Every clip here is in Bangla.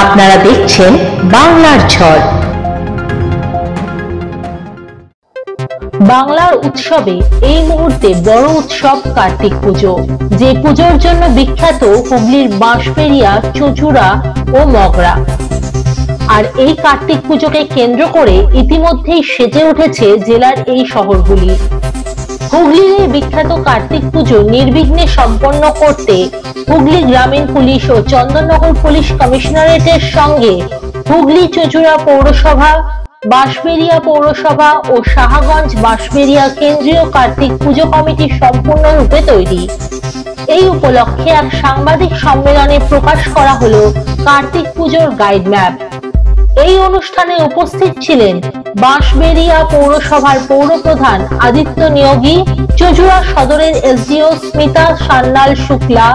আপনারা দেখছেন বাংলার ঝড়। বাংলার উৎসবে এই মুহূর্তে বড় উৎসব কার্তিক পুজো, যে পুজোর জন্য বিখ্যাত হুগলির বাঁশবেড়িয়া, চুঁচুড়া ও মগরা। আর এই কার্তিক পুজোকে কেন্দ্র করে ইতিমধ্যেই সেজে উঠেছে জেলার এই শহরগুলি। হুগলির এই বিখ্যাত কার্তিক পুজো নির্বিঘ্নে সম্পন্ন করতে হুগলি গ্রামীণ পুলিশ ও চন্দননগর পুলিশ কমিশনারেটের সঙ্গে হুগলি চুঁচুড়া পৌরসভা, বাঁশবেড়িয়া পৌরসভা ও সাহাগঞ্জ বাঁশবেড়িয়া কেন্দ্রীয় কার্তিক পুজো কমিটি সম্পূর্ণরূপে তৈরি। এই উপলক্ষে এক সাংবাদিক সম্মেলনে প্রকাশ করা হলো কার্তিক পুজোর গাইড ম্যাপ। এই অনুষ্ঠানে উপস্থিত ছিলেন বাঁশবেড়িয়া পৌরসভার পৌরপ্রধান আদিত্য নিয়োগী, চুঁচুড়া সদরের এসডিও স্মিতা সান্যাল শুক্লা,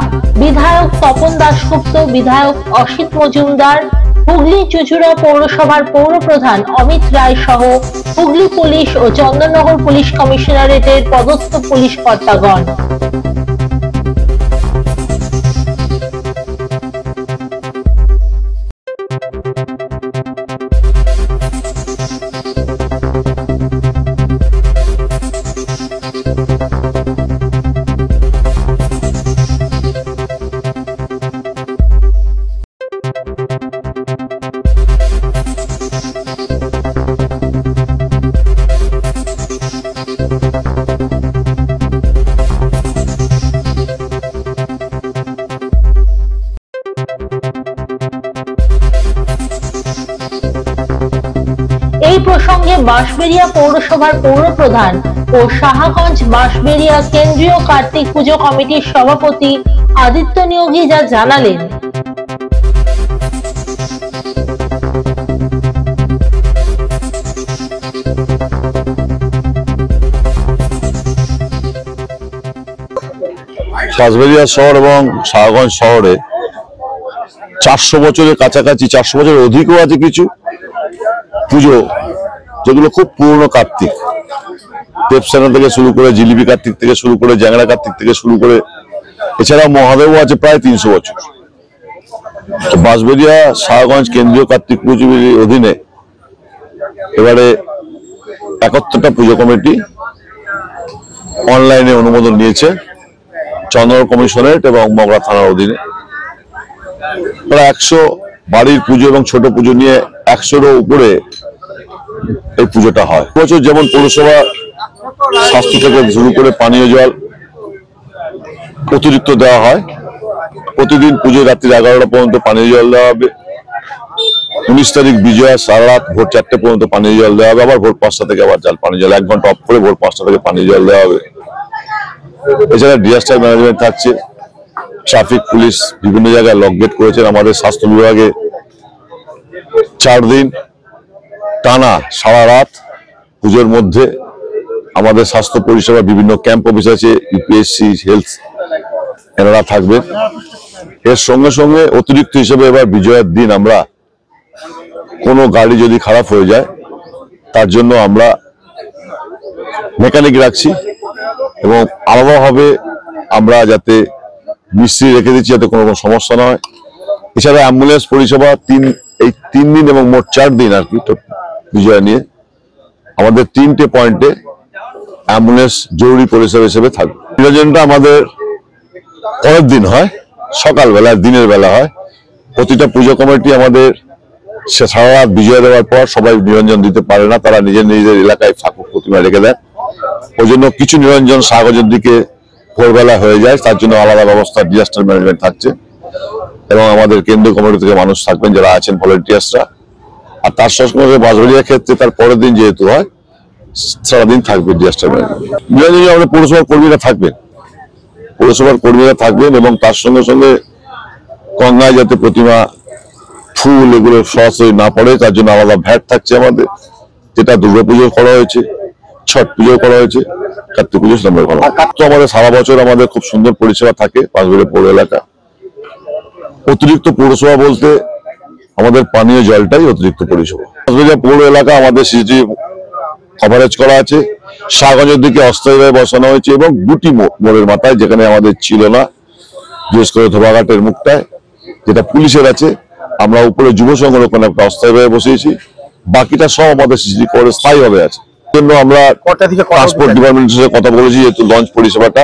বিধায়ক তপন দাশগুপ্ত, বিধায়ক অসিত মজুমদার, হুগলি চুঁচুড়া পৌরসভার পৌরপ্রধান অমিত রায় সহ হুগলি পুলিশ ও চন্দননগর পুলিশ কমিশনারেটের পদস্থ পুলিশ কর্তাগণ। এই প্রসঙ্গে বাঁশবেড়িয়া পৌরসভার পৌরপ্রধান ও সাহাগঞ্জ বাঁশবেড়িয়া কেন্দ্রীয় কার্তিক পুজো কমিটির সভাপতি আদিত্য নিয়োগী যা জানালেন। বাঁশবেড়িয়া শহর এবং সাহাগঞ্জ শহরে 400 বছরের কাছাকাছি, 400 বছরের অধিকও আছে কিছু পুজো যেগুলো খুব পুরনো কার্তিক। দেবসেনা থেকে শুরু করে, জিলিপি কার্তিক থেকে শুরু করে, জ্যাংড়া কার্তিক থেকে শুরু করে, এছাড়া মহাদেবও আছে প্রায় 300 বছর। বাঁশবেড়িয়া সাহাগঞ্জ কেন্দ্রীয় কার্তিক পুজোর অধীনে এবারে 71টা পুজো কমিটি অনলাইনে অনুমোদন নিয়েছে চন্দননগর কমিশনারেট এবং মগরা থানার অধীনে। প্রায় 100 বাড়ির পুজো এবং ছোট পুজো নিয়ে 100-এরও উপরে এই পুজোটা হয়। বছর যেমন পৌরসভা স্বাস্থ্য থেকে শুরু করে পানীয় জল অতিরিক্ত দেওয়া হয়। প্রতিদিন পুজো রাত্রি 11টা পর্যন্ত পানীয় জল দেওয়া হবে। 19 তারিখ বিজয়া সারা রাত ভোর 4টে পর্যন্ত পানীয় জল দেওয়া হবে। আবার ভোর 5টা থেকে আবার পানীয় জল 1 ঘন্টা অফ করে ভোর 5টা থেকে পানীয় জল দেওয়া হবে। এছাড়া ডিজাস্টার ম্যানেজমেন্ট থাকছে, ট্রাফিক পুলিশ বিভিন্ন জায়গায় লক গেট করেছেন। আমাদের স্বাস্থ্য বিভাগে 4 দিন টানা সারা রাত পুজোর মধ্যে আমাদের স্বাস্থ্য পরিষেবা বিভিন্ন ক্যাম্প অফিস আছে, ইউপিএসসি, হেলথ, এনারা থাকবেন। এর সঙ্গে সঙ্গে অতিরিক্ত হিসেবে এবার বিজয়ের দিন আমরা কোনো গাড়ি যদি খারাপ হয়ে যায় তার জন্য আমরা মেকানিক রাখছি এবং আলাদাভাবে আমরা যাতে মিস্ত্রি রেখে দিচ্ছি যাতে কোনো সমস্যা না হয়। এছাড়া অ্যাম্বুলেন্স পরিষেবা এই 3 দিন এবং মোট 4 দিন আর কি বিজয় নিয়ে আমাদের 3টে পয়েন্টে অ্যাম্বুলেন্স জরুরি পরিষেবা হিসেবে থাকবে। নিরঞ্জনটা আমাদের পরের দিন হয়, সকালবেলা, দিনের বেলা হয়। প্রতিটা পুজো কমিটি আমাদের সারা রাত বিজয় দেওয়ার পর সবাই নিরঞ্জন দিতে পারে না, তারা নিজেদের এলাকায় ঠাকুর প্রতিমা রেখে দেয়। ওই জন্য কিছু নিরঞ্জন সাহাগঞ্জের দিকে ভোরবেলা হয়ে যায়, তার জন্য আলাদা ব্যবস্থা ডিজাস্টার ম্যানেজমেন্ট থাকছে এবং আমাদের কেন্দ্রীয় কমিটি থেকে মানুষ থাকবেন যারা আছেন ভলেন্টিয়ার্সরা। আর তার সঙ্গে বাঁশবেড়িয়ার ক্ষেত্রে তার পরের দিন যেহেতু হয় সারাদিন থাকবে ডিজাস্টার ম্যানেজমেন্ট। নিরঞ্জনে আমাদের পৌরসভার কর্মীরা থাকবেন এবং তার সঙ্গে সঙ্গে গঙ্গায় যাতে প্রতিমা, ফুল এগুলো সরাসরি না পড়ে তার জন্য আলাদা ভ্যাট থাকছে আমাদের, যেটা দুর্গাপুজো করা হয়েছে, ছট পুজো করা হয়েছে, কার্তিক পুজো সামনে করা হয়। তো আমাদের সারা বছর আমাদের খুব সুন্দর পরিষেবা থাকে বাঁশবেড়িয়া পৌর এলাকা। অতিরিক্ত পৌরসভা বলতে আমাদের পানীয় জলটাই অতিরিক্ত পরিষেবা। বাঁশবেড়িয়া পৌর এলাকা আমাদের সিসিটিভি কভারেজ করা আছে। সাহাগঞ্জের দিকে অস্থায়ীভাবে বসানো হয়েছে এবং 2টি মোড়ের মাথায় যেখানে আমাদের ছিল না, বিশেষ করে ধোবাঘাটের মুখটায় যেটা পুলিশের আছে, আমরা উপরে যুব সংরক্ষণ একটা অস্থায়ীভাবে বসিয়েছি, বাকিটা সব আমাদের সিসি করে স্থায়ীভাবে আছে। জন্য আমরা ট্রান্সপোর্ট ডিপার্টমেন্টের সাথে কথা বলেছি, যেহেতু লঞ্চ পরিষেবাটা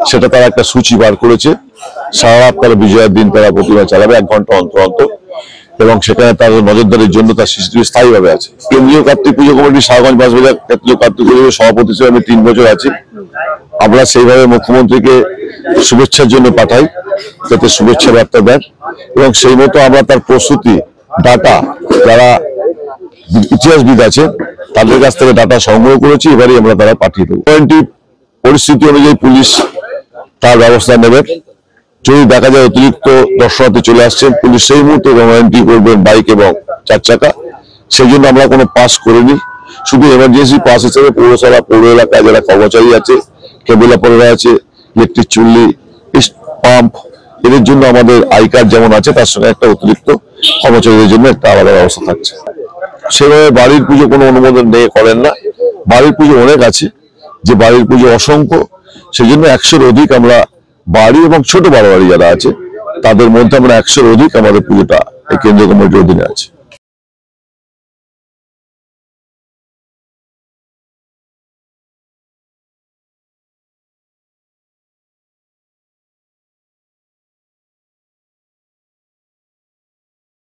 সেটা তারা একটা সূচি বার করেছে। সারা রাত তারা বিজয়ের দিন তারা প্রতিভা চালাবে 1 ঘন্টা অন্তর অন্তর, এবং সেখানে তার নজরদারির জন্য তার সিসিটিভি স্থায়ীভাবে আছে। কেন্দ্রীয় কার্তিক পুজো কমিটি সাহাগঞ্জ বাঁশবাজার কেন্দ্রীয় কার্তিক পুজোর সভাপতি হিসেবে আমি 3 বছর আছি। আমরা সেইভাবে মুখ্যমন্ত্রীকে শুভেচ্ছার জন্য পাঠাই, যাতে শুভেচ্ছা বার্তা দেন, এবং সেই মতো আমরা তার প্রস্তুতি ডাটা, যারা ইতিহাসবিদ আছে তাদের কাছ থেকে ডাটা সংগ্রহ করেছি, এবারে আমরা তারা পাঠিয়ে দেবো। পরিস্থিতি অনুযায়ী পুলিশ তার ব্যবস্থা নেবে। যদি দেখা যায় অতিরিক্ত দর্শনার্থী চলে আসছেন, পুলিশ সেই মুহূর্তে এন্ট্রি করবেন বাইক এবং 4 চাকা। সেই জন্য আমরা কোনো পাস করিনি, শুধু এমার্জেন্সি পাস হিসেবে পৌরসভা, পৌর এলাকায় যারা কর্মচারী আছে, কেবল অপারেটর আছে, ইলেকট্রিক চুল্লি, পাম্প, এদের জন্য আমাদের আই কার্ড যেমন আছে তার সঙ্গে একটা অতিরিক্ত কর্মচারীদের জন্য একটা আলাদা ব্যবস্থা থাকছে। সেভাবে বাড়ির পুজো কোনো অনুমোদন নিয়ে করেন না। বাড়ির পুজো অনেক আছে, যে বাড়ির পুজো অসংখ্য, সেই জন্য 100-র অধিক আমরা বাড়ি এবং ছোট বড় বাড়ি যারা আছে তাদের মধ্যে আমরা 100-র অধিক আমাদের পুজোটা এই কেন্দ্রীয় কমিটির অধীনে আছে।